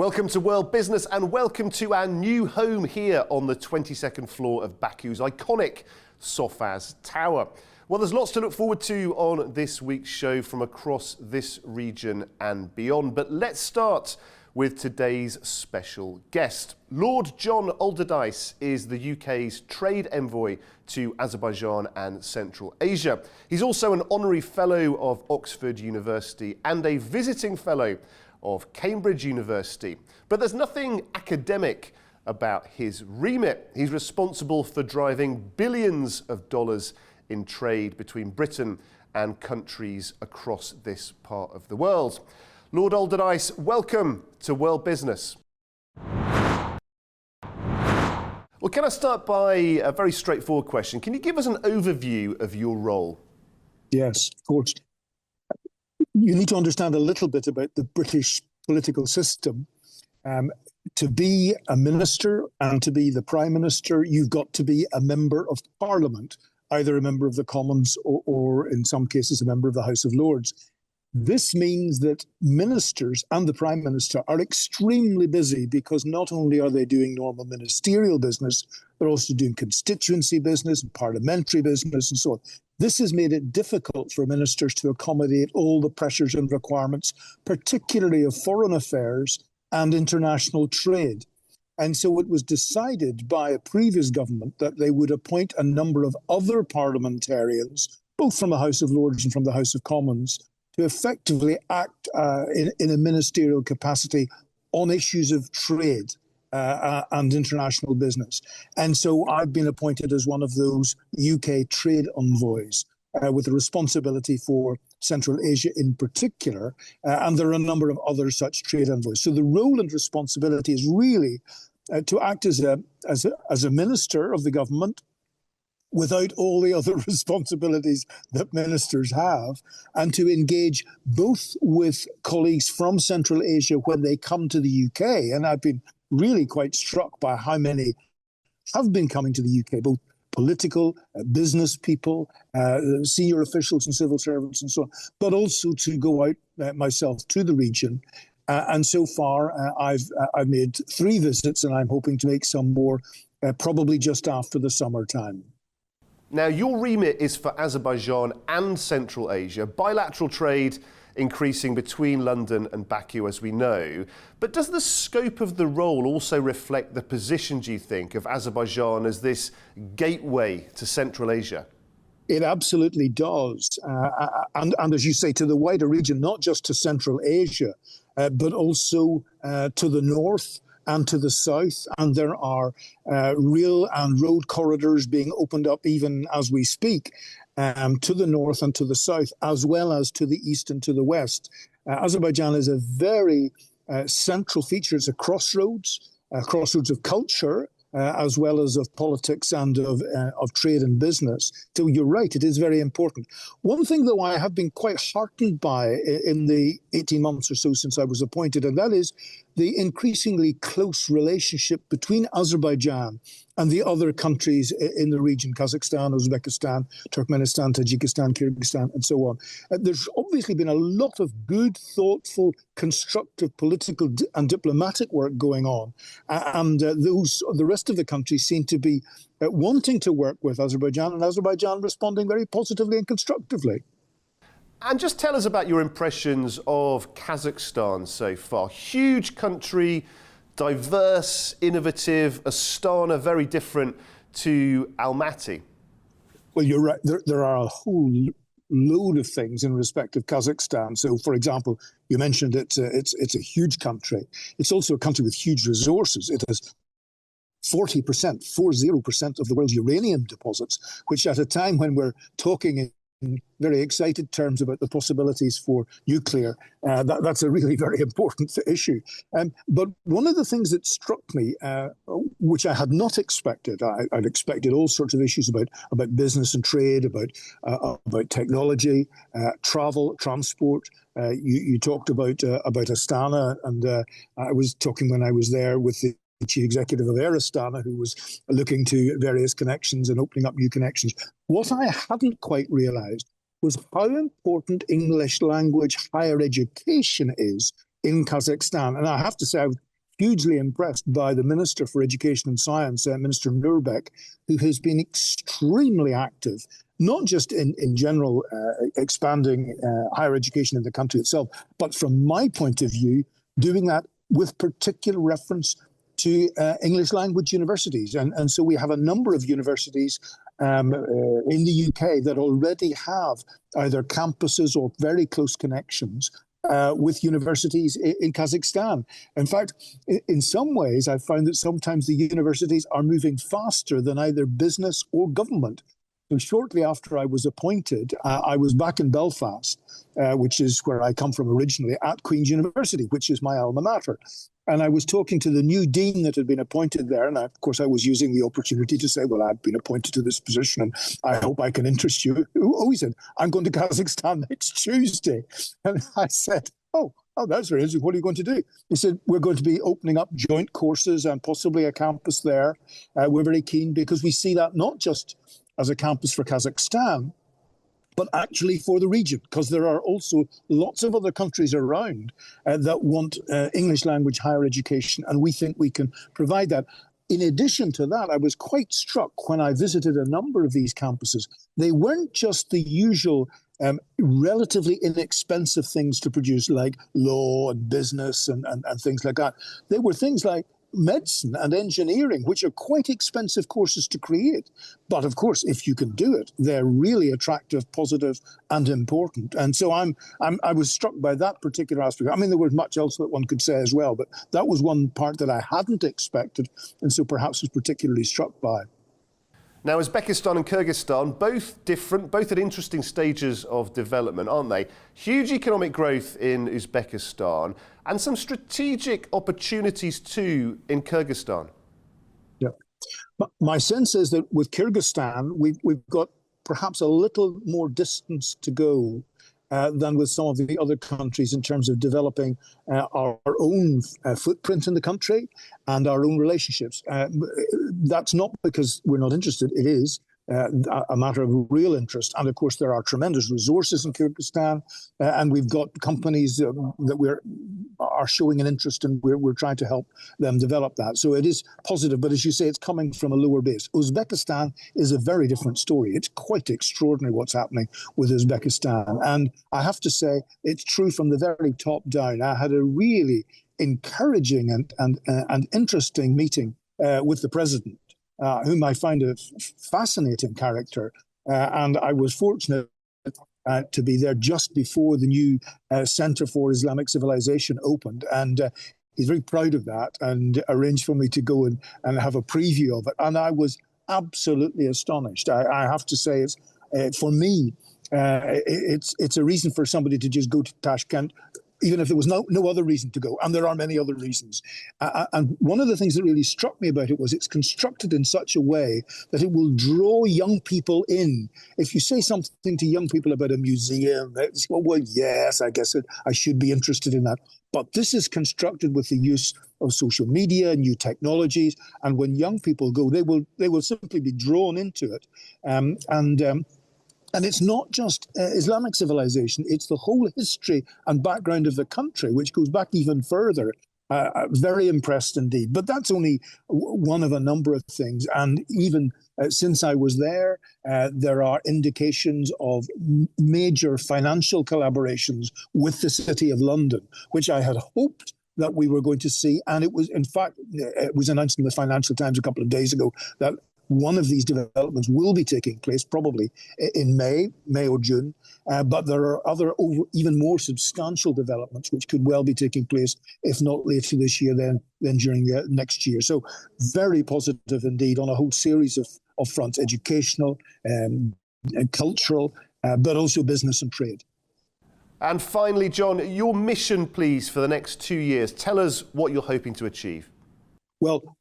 Welcome to World Business and welcome to our new home here on the 22nd floor of Baku's iconic Sofaz Tower. Well, there's lots to look forward to on this week's show from across this region and beyond. But let's start with today's special guest. Lord John Alderdice is the UK's trade envoy to Azerbaijan and Central Asia. He's also an honorary fellow of Oxford University and a visiting fellow of Cambridge University. But there's nothing academic about his remit. He's responsible for driving billions of dollars in trade between Britain and countries across this part of the world. Lord Alderdice, welcome to World Business. Well, can I start by a very straightforward question? Can you give us an overview of your role? Yes, of course. You need to understand a little bit about the British political system. To be a minister and to be the Prime Minister, you've got to be a member of Parliament, either a member of the Commons or in some cases, a member of the House of Lords. This means that ministers and the Prime Minister are extremely busy because not only are they doing normal ministerial business, they're also doing constituency business and parliamentary business and so on. This has made it difficult for ministers to accommodate all the pressures and requirements, particularly of foreign affairs and international trade. And so it was decided by a previous government that they would appoint a number of other parliamentarians, both from the House of Lords and from the House of Commons, to effectively act in a ministerial capacity on issues of trade and international business. And so I've been appointed as one of those UK trade envoys with a responsibility for Central Asia in particular, and there are a number of other such trade envoys. So the role and responsibility is really to act as a minister of the government without all the other responsibilities that ministers have, and to engage both with colleagues from Central Asia when they come to the UK. And I've been really quite struck by how many have been coming to the UK, both political, business people, senior officials and civil servants and so on, but also to go out myself to the region. And so far, I've made 3 visits, and I'm hoping to make some more, probably just after the summertime. Now, your remit is for Azerbaijan and Central Asia, bilateral trade increasing between London and Baku, as we know. But does the scope of the role also reflect the position, do you think, of Azerbaijan as this gateway to Central Asia? It absolutely does. And as you say, to the wider region, not just to Central Asia, but also to the north and to the south, and there are rail and road corridors being opened up even as we speak, to the north and to the south, as well as to the east and to the west. Azerbaijan is a very central feature. It's a crossroads of culture, as well as of politics and of trade and business. So you're right, it is very important. One thing, though, I have been quite heartened by in the 18 months or so since I was appointed, and that is the increasingly close relationship between Azerbaijan and the other countries in the region, Kazakhstan, Uzbekistan, Turkmenistan, Tajikistan, Kyrgyzstan, and so on. There's obviously been a lot of good, thoughtful, constructive political and diplomatic work going on. And the rest of the countries seem to be wanting to work with Azerbaijan, and Azerbaijan responding very positively and constructively. And just tell us about your impressions of Kazakhstan so far. Huge country, diverse, innovative, Astana, very different to Almaty. Well, you're right. There are a whole load of things in respect of Kazakhstan. So, for example, you mentioned it's a huge country. It's also a country with huge resources. It has 40% of the world's uranium deposits, which at a time when we're talking in very excited terms about the possibilities for nuclear, that's a really very important issue. But one of the things that struck me, which I had not expected, I'd expected all sorts of issues about business and trade, about technology, travel, transport. You talked about Astana, and I was talking when I was there with the chief executive of Air Astana, who was looking to various connections and opening up new connections. What I hadn't quite realised was how important English language higher education is in Kazakhstan. And I have to say, hugely impressed by the Minister for Education and Science, Minister Nurbeck, who has been extremely active, not just in general expanding higher education in the country itself, but from my point of view, doing that with particular reference to English language universities. And so we have a number of universities in the UK that already have either campuses or very close connections with universities in Kazakhstan. In fact, in some ways, I've found that sometimes the universities are moving faster than either business or government. So shortly after I was appointed, I was back in Belfast, which is where I come from originally, at Queen's University, which is my alma mater. And I was talking to the new dean that had been appointed there. And of course, I was using the opportunity to say, well, I've been appointed to this position and I hope I can interest you. Oh, he said, I'm going to Kazakhstan next Tuesday. And I said, oh, that's very interesting. What are you going to do? He said, we're going to be opening up joint courses and possibly a campus there. We're very keen because we see that not just as a campus for Kazakhstan, but actually for the region, because there are also lots of other countries around that want English language higher education, and we think we can provide that. In addition to that, I was quite struck when I visited a number of these campuses. They weren't just the usual relatively inexpensive things to produce, like law and business and things like that. They were things like medicine and engineering, which are quite expensive courses to create. But of course, if you can do it, they're really attractive, positive, and important. And so I was struck by that particular aspect. I mean, there was much else that one could say as well, but that was one part that I hadn't expected, and so perhaps was particularly struck by. Now, Uzbekistan and Kyrgyzstan, both different, both at interesting stages of development, aren't they? Huge economic growth in Uzbekistan and some strategic opportunities too in Kyrgyzstan. Yeah. My sense is that with Kyrgyzstan, we've got perhaps a little more distance to go than with some of the other countries in terms of developing our own footprint in the country and our own relationships. That's not because we're not interested. It is a matter of real interest. And of course, there are tremendous resources in Kyrgyzstan, and we've got companies that are showing an interest, and we're trying to help them develop that. So it is positive, but as you say, it's coming from a lower base. Uzbekistan is a very different story. It's quite extraordinary what's happening with Uzbekistan. And I have to say, it's true from the very top down. I had a really encouraging and interesting meeting with the president, whom I find a fascinating character. And I was fortunate to be there just before the new Center for Islamic Civilization opened. And he's very proud of that and arranged for me to go and have a preview of it. And I was absolutely astonished. I have to say, it's for me, it's a reason for somebody to just go to Tashkent, even if there was no other reason to go. And there are many other reasons. And one of the things that really struck me about it was it's constructed in such a way that it will draw young people in. If you say something to young people about a museum, they say, well, yes, I guess I should be interested in that. But this is constructed with the use of social media, new technologies. And when young people go, they will simply be drawn into it. And it's not just Islamic civilization, it's the whole history and background of the country, which goes back even further. Very impressed indeed. But that's only one of a number of things. And even since I was there, there are indications of major financial collaborations with the City of London, which I had hoped that we were going to see. And it was, in fact, it was announced in the Financial Times a couple of days ago that one of these developments will be taking place probably in May or June, but there are other even more substantial developments which could well be taking place, if not later this year, then during next year. So very positive indeed on a whole series of fronts, educational, and cultural, but also business and trade. And finally, John, your mission, please, for the next 2 years. Tell us what you're hoping to achieve. Well,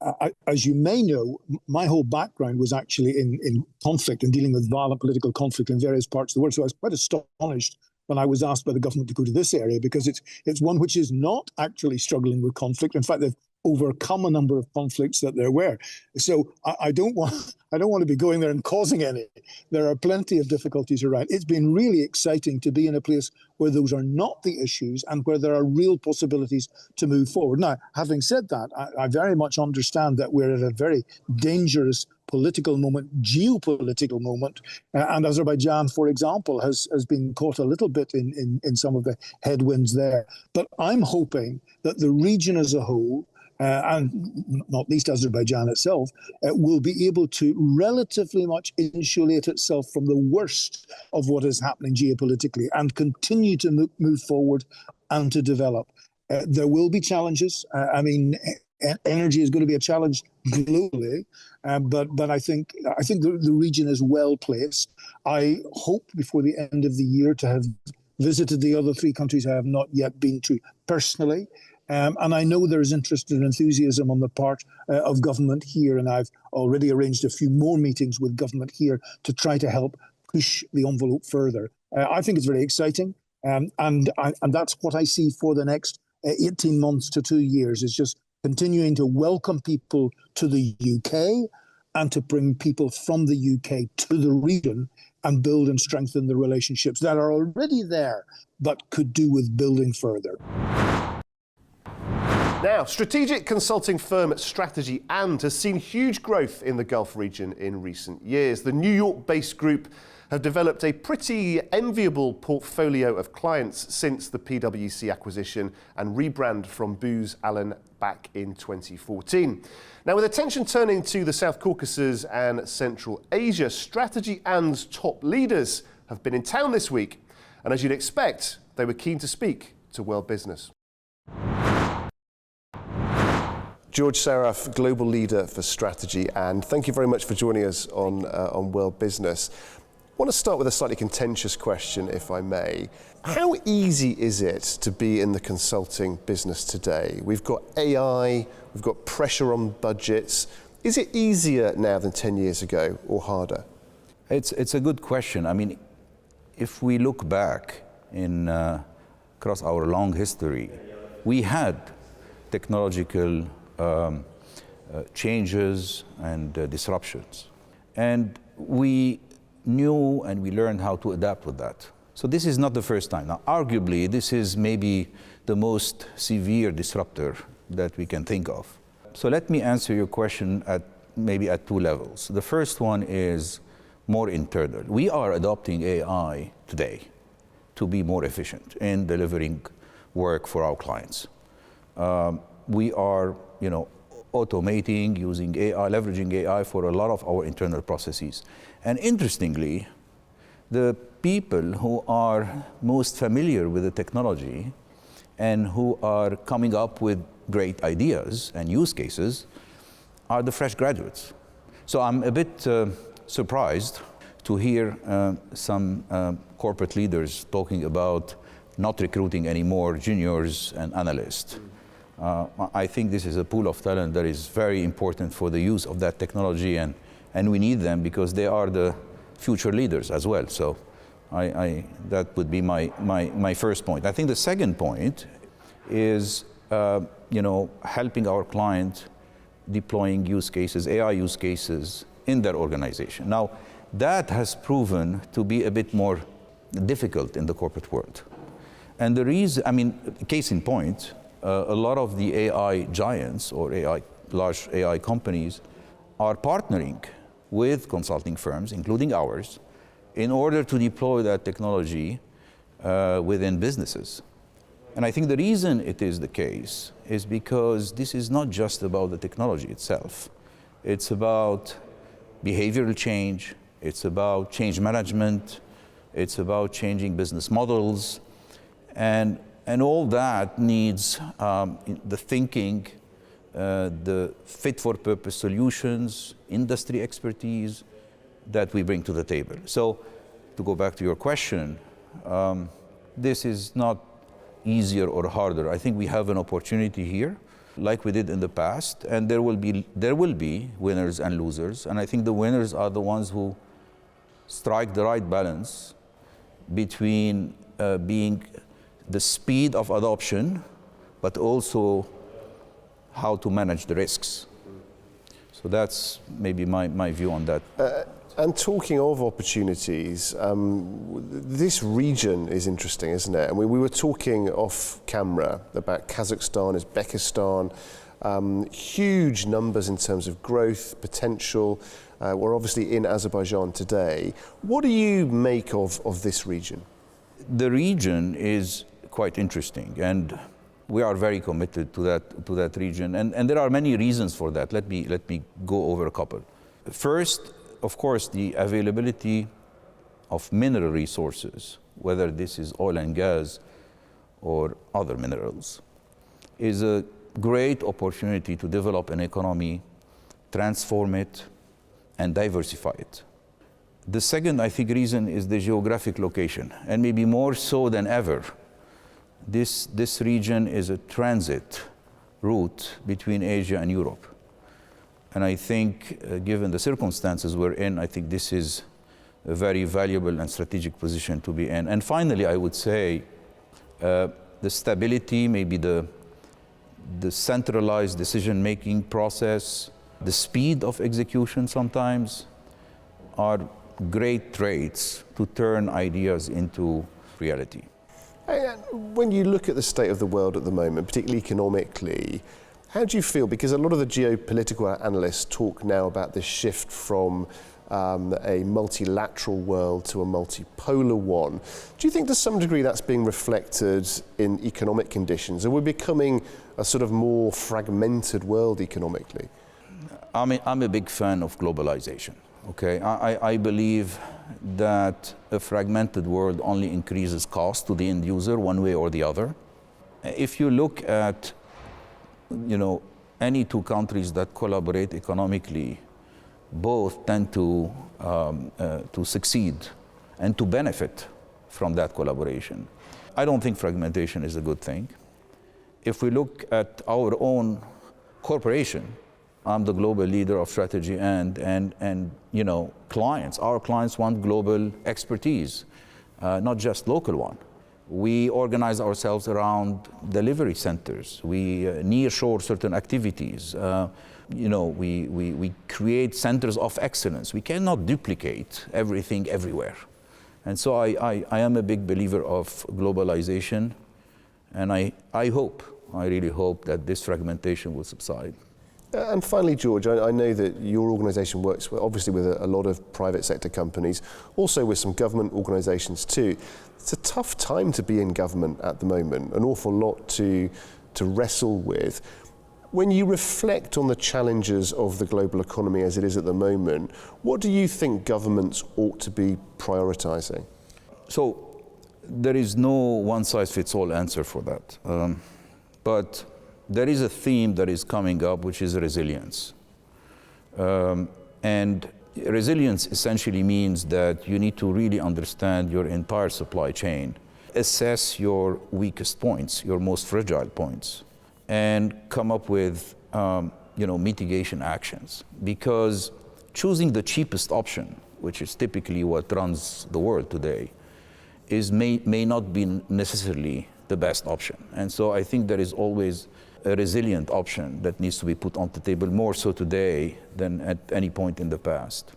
as you may know, my whole background was actually in conflict and dealing with violent political conflict in various parts of the world. So I was quite astonished when I was asked by the government to go to this area, because it's one which is not actually struggling with conflict. In fact, overcome a number of conflicts that there were. So I don't want to be going there and causing any. There are plenty of difficulties around. It's been really exciting to be in a place where those are not the issues and where there are real possibilities to move forward. Now, having said that, I very much understand that we're at a very dangerous political moment, geopolitical moment, and Azerbaijan, for example, has been caught a little bit in some of the headwinds there. But I'm hoping that the region as a whole, and not least Azerbaijan itself, will be able to relatively much insulate itself from the worst of what is happening geopolitically and continue to move forward and to develop. There will be challenges. Energy is going to be a challenge globally, but I think the region is well placed. I hope before the end of the year to have visited the other three countries I have not yet been to personally. And I know there's interest and enthusiasm on the part of government here, and I've already arranged a few more meetings with government here to try to help push the envelope further. I think it's very exciting, and that's what I see for the next 18 months to 2 years, is just continuing to welcome people to the UK and to bring people from the UK to the region and build and strengthen the relationships that are already there, but could do with building further. Now, strategic consulting firm Strategy And has seen huge growth in the Gulf region in recent years. The New York-based group have developed a pretty enviable portfolio of clients since the PwC acquisition and rebrand from Booz Allen back in 2014. Now, with attention turning to the South Caucasus and Central Asia, Strategy And's top leaders have been in town this week. And as you'd expect, they were keen to speak to World Business. George Saraf, Global Leader for Strategy, and thank you very much for joining us on World Business. I want to start with a slightly contentious question, if I may. How easy is it to be in the consulting business today? We've got AI, we've got pressure on budgets. Is it easier now than 10 years ago or harder? It's a good question. I mean, if we look back across our long history, we had technological changes and disruptions. And we knew and we learned how to adapt with that. So this is not the first time. Now, arguably, this is maybe the most severe disruptor that we can think of. So let me answer your question maybe at two levels. The first one is more internal. We are adopting AI today to be more efficient in delivering work for our clients. We are, automating, using AI, leveraging AI for a lot of our internal processes. And interestingly, the people who are most familiar with the technology and who are coming up with great ideas and use cases are the fresh graduates. So I'm a bit surprised to hear some corporate leaders talking about not recruiting any more juniors and analysts. I think this is a pool of talent that is very important for the use of that technology, and we need them because they are the future leaders as well. So that would be my first point. I think the second point is helping our client deploying use cases, AI use cases in their organization. Now, that has proven to be a bit more difficult in the corporate world. And the reason, case in point, a lot of the AI giants or large AI companies are partnering with consulting firms, including ours, in order to deploy that technology within businesses. And I think the reason it is the case is because this is not just about the technology itself. It's about behavioral change, it's about change management, it's about changing business models, and all that needs the thinking, the fit-for-purpose solutions, industry expertise that we bring to the table. So, to go back to your question, this is not easier or harder. I think we have an opportunity here, like we did in the past, and there will be winners and losers. And I think the winners are the ones who strike the right balance between being the speed of adoption, but also how to manage the risks. So that's maybe my view on that. And talking of opportunities, this region is interesting, isn't it? And we were talking off camera about Kazakhstan, Uzbekistan, huge numbers in terms of growth potential. We're obviously in Azerbaijan today. What do you make of this region? The region is quite interesting, and we are very committed to that region, and there are many reasons for that. Let me go over a couple. First, of course, the availability of mineral resources, whether this is oil and gas or other minerals, is a great opportunity to develop an economy, transform it, and diversify it. The second, I think, reason is the geographic location, and maybe more so than ever. This region is a transit route between Asia and Europe. And I think, given the circumstances we're in, I think this is a very valuable and strategic position to be in. And finally, I would say the stability, maybe the centralized decision-making process, the speed of execution sometimes are great traits to turn ideas into reality. When you look at the state of the world at the moment, particularly economically, how do you feel? Because a lot of the geopolitical analysts talk now about this shift from a multilateral world to a multipolar one. Do you think to some degree that's being reflected in economic conditions? Are we becoming a sort of more fragmented world economically? I'm a big fan of globalization. Okay, I believe that a fragmented world only increases cost to the end user one way or the other. If you look at, any two countries that collaborate economically, both tend to succeed and to benefit from that collaboration. I don't think fragmentation is a good thing. If we look at our own corporation, I'm the global leader of strategy and clients. Our clients want global expertise, not just local one. We organize ourselves around delivery centers. We nearshore certain activities. We create centers of excellence. We cannot duplicate everything everywhere. And so I am a big believer of globalization, and I really hope that this fragmentation will subside. And finally, George, I know that your organisation works obviously with a lot of private sector companies, also with some government organisations too. It's a tough time to be in government at the moment, an awful lot to wrestle with. When you reflect on the challenges of the global economy as it is at the moment, what do you think governments ought to be prioritising? So there is no one-size-fits-all answer for that. But there is a theme that is coming up, which is resilience. And resilience essentially means that you need to really understand your entire supply chain, assess your weakest points, your most fragile points, and come up with mitigation actions. Because choosing the cheapest option, which is typically what runs the world today, may not be necessarily the best option. And so I think there is always a resilient option that needs to be put on the table, more so today than at any point in the past.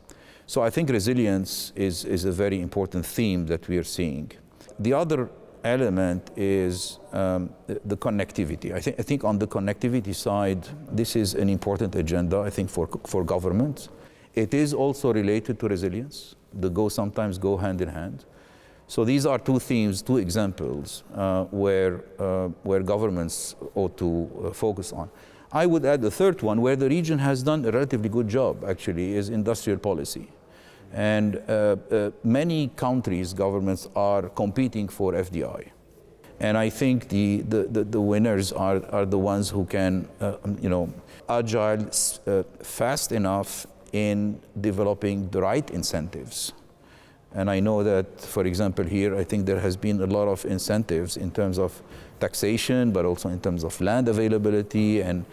So I think resilience is a very important theme that we are seeing. The other element is the connectivity. I think on the connectivity side, this is an important agenda, I think, for governments. It is also related to resilience. Sometimes go hand in hand. So these are two themes, two examples where governments ought to focus on. I would add the third one, where the region has done a relatively good job, actually, is industrial policy. And many countries' governments are competing for FDI. And I think the winners are the ones who can, agile, fast enough in developing the right incentives. And I know that, for example, here, I think there has been a lot of incentives in terms of taxation, but also in terms of land availability and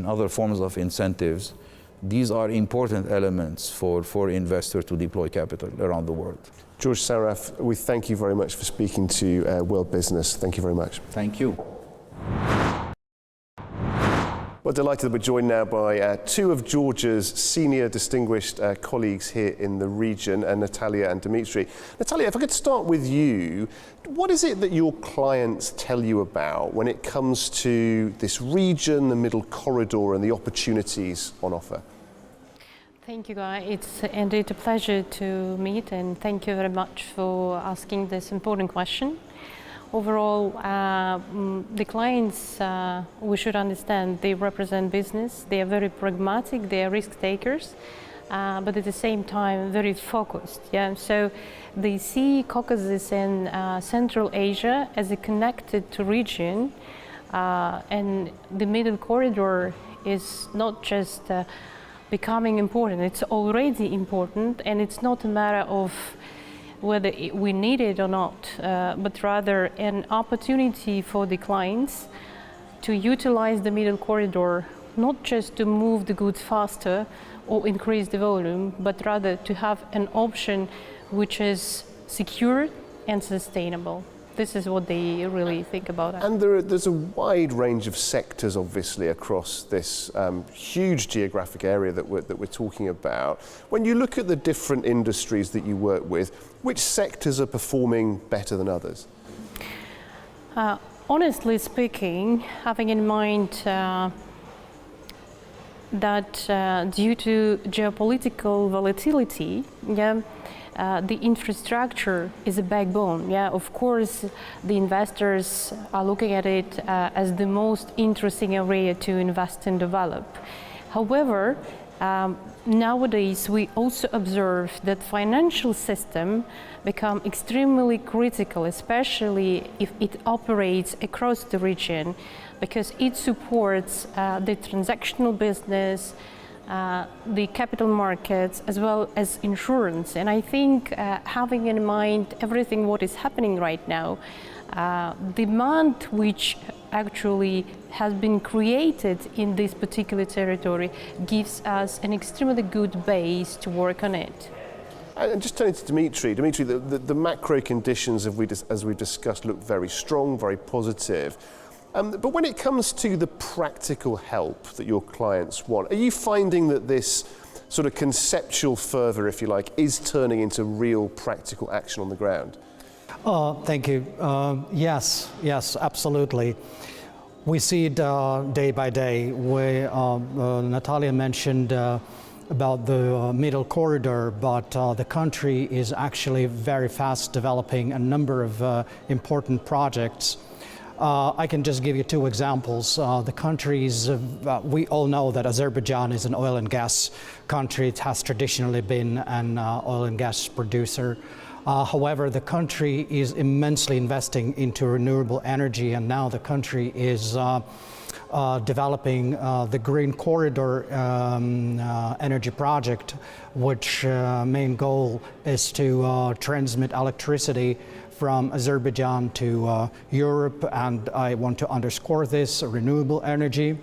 other forms of incentives. These are important elements for investors to deploy capital around the world. George Sarraf, we thank you very much for speaking to World Business. Thank you very much. Thank you. Well, Well, delighted that we're joined now by two of Georgia's senior distinguished colleagues here in the region, Natalia and Dimitri. Natalia, if I could start with you, what is it that your clients tell you about when it comes to this region, the Middle Corridor, and the opportunities on offer? Thank you, Guy. It's indeed a pleasure to meet, and thank you very much for asking this important question. Overall, the clients, we should understand, they represent business, they are very pragmatic, they are risk takers, but at the same time very focused. Yeah? So they see Caucasus and Central Asia as a connected region, and the Middle Corridor is not just becoming important, it's already important, and it's not a matter of whether we need it or not, but rather an opportunity for the clients to utilize the Middle Corridor, not just to move the goods faster or increase the volume, but rather to have an option which is secure and sustainable. This is what they really think about it. And there's a wide range of sectors, obviously, across this huge geographic area that we're talking about. When you look at the different industries that you work with, which sectors are performing better than others? Honestly speaking, having in mind that due to geopolitical volatility, the infrastructure is a backbone. Yeah, of course, the investors are looking at it as the most interesting area to invest and develop. However, nowadays we also observe that financial system become extremely critical, especially if it operates across the region, because it supports the transactional business, the capital markets, as well as insurance. And I think having in mind everything what is happening right now, demand which actually has been created in this particular territory gives us an extremely good base to work on it. And just turning to Dimitri, the macro conditions, as we discussed, look very strong, very positive. But when it comes to the practical help that your clients want, are you finding that this sort of conceptual fervour, if you like, is turning into real practical action on the ground? Thank you. Yes, absolutely. We see it day by day. Natalia mentioned about the Middle Corridor, but the country is actually very fast developing a number of important projects. I can just give you two examples. The countries, we all know that Azerbaijan is an oil and gas country. It has traditionally been an oil and gas producer. However, the country is immensely investing into renewable energy, and now the country is developing the Green Corridor energy project, which main goal is to transmit electricity from Azerbaijan to Europe, and I want to underscore this, renewable energy.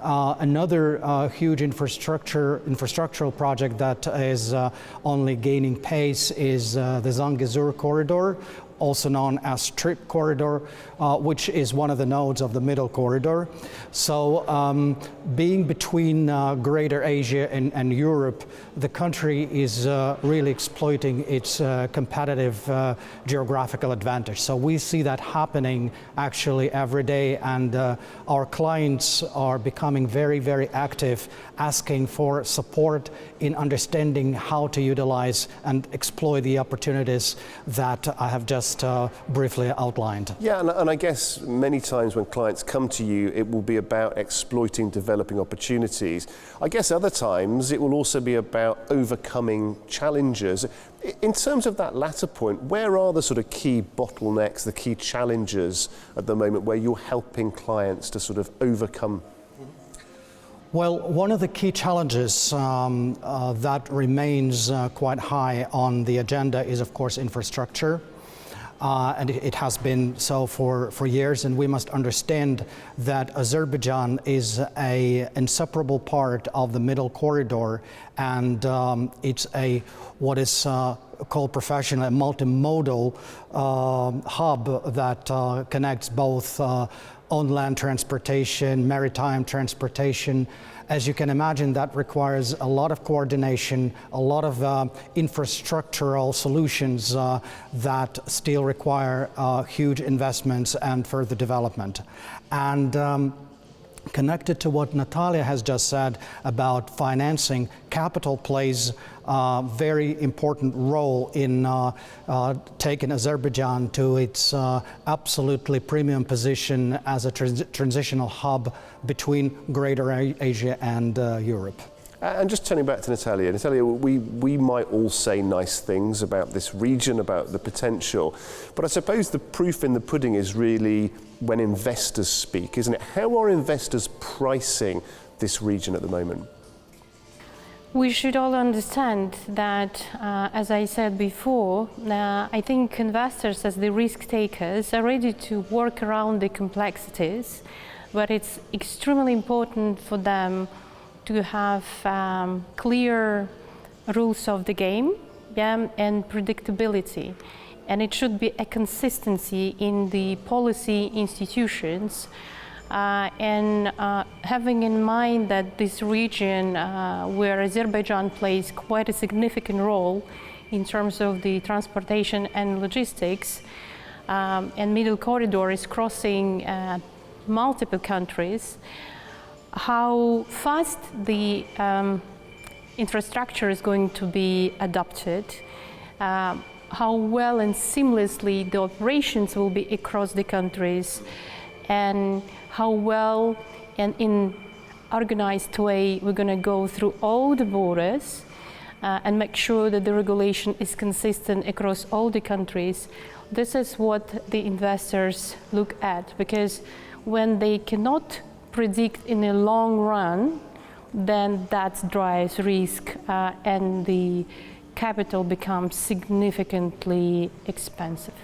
Another huge infrastructural project that is only gaining pace is the Zangezur Corridor, also known as Strip Corridor, which is one of the nodes of the Middle Corridor. So being between Greater Asia and Europe, the country is really exploiting its competitive geographical advantage. So we see that happening actually every day, and our clients are becoming very, very active, asking for support in understanding how to utilize and exploit the opportunities that I have just briefly outlined. Yeah, and I guess many times when clients come to you, it will be about exploiting developing opportunities. I guess other times it will also be about overcoming challenges. In terms of that latter point, where are the sort of key bottlenecks, the key challenges at the moment where you're helping clients to sort of overcome? Well, one of the key challenges that remains quite high on the agenda is, of course, infrastructure. And it has been so for years, and we must understand that Azerbaijan is an inseparable part of the Middle Corridor, and it's what is called professionally a multimodal hub that connects both on-land transportation, maritime transportation. As you can imagine, that requires a lot of coordination, a lot of infrastructural solutions that still require huge investments and further development. And connected to what Natalia has just said about financing, capital plays a very important role in taking Azerbaijan to its absolutely premium position as a transitional hub between Greater Asia and Europe. And just turning back to Natalia. Natalia, we might all say nice things about this region, about the potential, but I suppose the proof in the pudding is really when investors speak, isn't it? How are investors pricing this region at the moment? We should all understand that, as I said before, I think investors, as the risk takers, are ready to work around the complexities, but it's extremely important for them to have clear rules of the game, and predictability. And it should be a consistency in the policy institutions, and having in mind that this region, where Azerbaijan plays quite a significant role in terms of the transportation and logistics, and Middle Corridor is crossing multiple countries, how fast the infrastructure is going to be adopted, how well and seamlessly the operations will be across the countries, and how well and in organized way we're going to go through all the borders and make sure that the regulation is consistent across all the countries. This is what the investors look at, because when they cannot predict in the long run, then that drives risk and the capital becomes significantly expensive.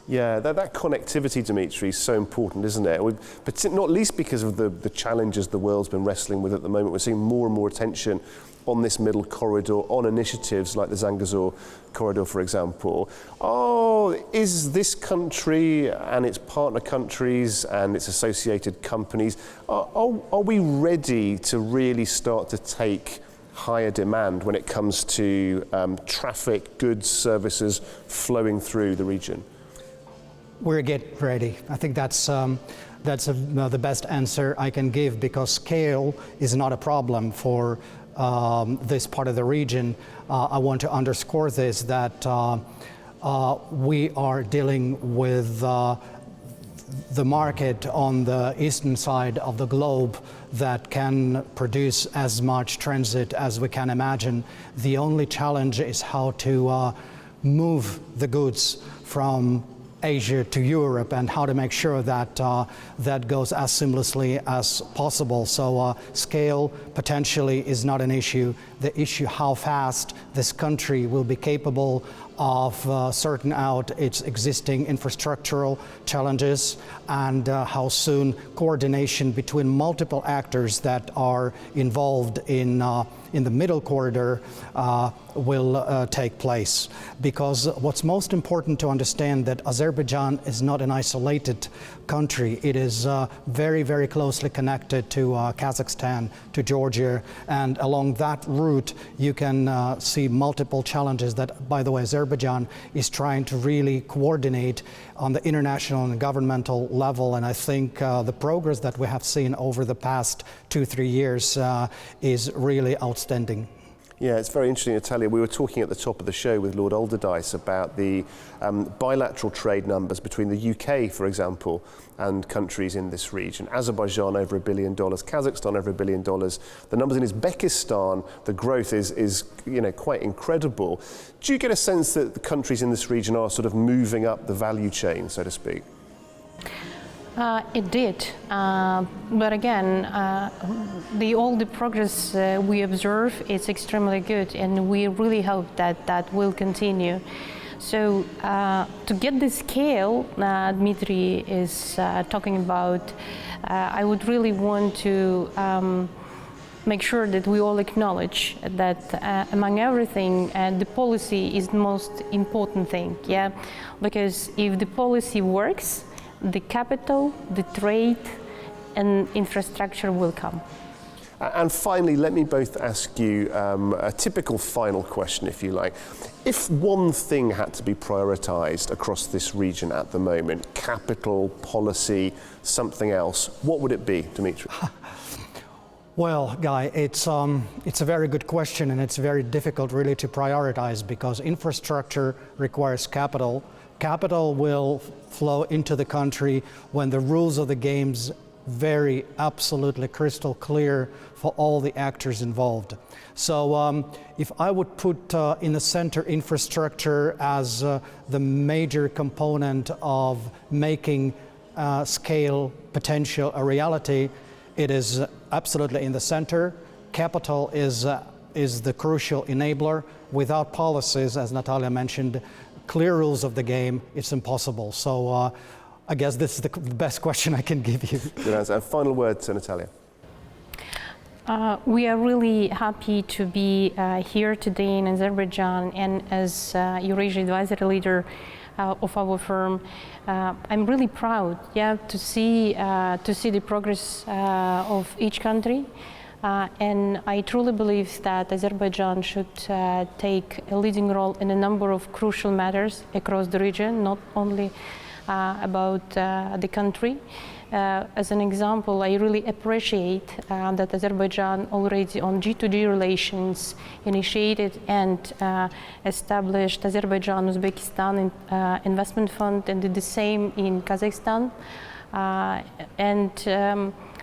Yeah, that connectivity, Dimitri, is so important, isn't it? But not least because of the challenges the world's been wrestling with at the moment. We're seeing more and more attention on this middle corridor, on initiatives like the Zangezur corridor, for example. Is this country and its partner countries and its associated companies, are we ready to really start to take higher demand when it comes to traffic, goods, services flowing through the region? We're getting ready. I think that's the best answer I can give, because scale is not a problem for this part of the region. I want to underscore this, that we are dealing with the market on the eastern side of the globe that can produce as much transit as we can imagine. The only challenge is how to move the goods from Asia to Europe, and how to make sure that that goes as seamlessly as possible. So scale potentially is not an issue. The issue how fast this country will be capable of sorting out its existing infrastructural challenges, and how soon coordination between multiple actors that are involved in the middle corridor will take place. Because what's most important to understand, that Azerbaijan is not an isolated country. It is very, very closely connected to Kazakhstan, to Georgia, and along that route you can see multiple challenges that, by the way, Azerbaijan is trying to really coordinate on the international and governmental level. And I think the progress that we have seen over the past 2-3 years is really outstanding. Yeah, it's very interesting, Natalia. We were talking at the top of the show with Lord Alderdice about the bilateral trade numbers between the UK, for example, and countries in this region. Azerbaijan over $1 billion, Kazakhstan over $1 billion. The numbers in Uzbekistan, the growth is quite incredible. Do you get a sense that the countries in this region are sort of moving up the value chain, so to speak? It did, but again, all the progress we observe is extremely good, and we really hope that that will continue. So to get the scale Dmitry is talking about, I would really want to make sure that we all acknowledge that among everything, the policy is the most important thing, yeah? Because if the policy works, the capital, the trade, and infrastructure will come. And finally, let me both ask you a typical final question, if you like. If one thing had to be prioritised across this region at the moment, capital, policy, something else, what would it be, Dimitri? Well, Guy, it's a very good question, and it's very difficult really to prioritize because infrastructure requires capital. Capital will flow into the country when the rules of the game's very absolutely crystal clear for all the actors involved. So if I would put in the center infrastructure as the major component of making scale potential a reality, it is absolutely in the center. Capital is the crucial enabler. Without policies, as Natalia mentioned, clear rules of the game, it's impossible. So I guess this is the best question I can give you. Good answer. And final word to Natalia. We are really happy to be here today in Azerbaijan, and as Eurasia advisory leader of our firm, I'm really proud, to see the progress of each country. And I truly believe that Azerbaijan should take a leading role in a number of crucial matters across the region, not only about the country. As an example, I really appreciate that Azerbaijan already on G2G relations initiated and established Azerbaijan-Uzbekistan Investment Fund, and did the same in Kazakhstan.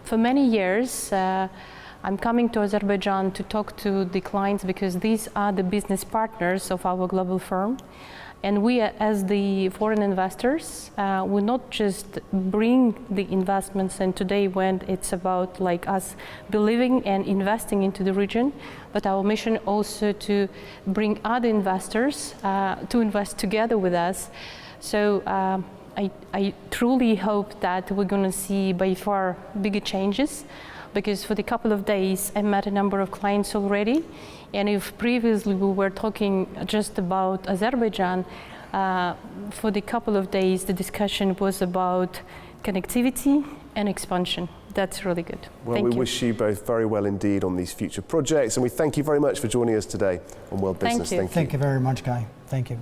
For many years, I'm coming to Azerbaijan to talk to the clients because these are the business partners of our global firm. And we, as the foreign investors, will not just bring the investments, and today when it's about like us believing and investing into the region, but our mission also to bring other investors to invest together with us. So I truly hope that we're going to see by far bigger changes, because for the couple of days I met a number of clients already. And if previously we were talking just about Azerbaijan, for the couple of days the discussion was about connectivity and expansion. That's really good. Well, we wish you both very well indeed on these future projects, and we thank you very much for joining us today on World Business. Thank you. Thank you very much, Guy. Thank you.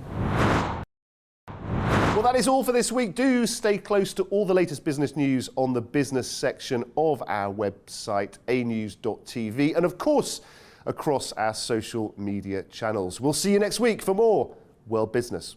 Well, that is all for this week. Do stay close to all the latest business news on the business section of our website, anews.tv, and of course, across our social media channels. We'll see you next week for more World Business.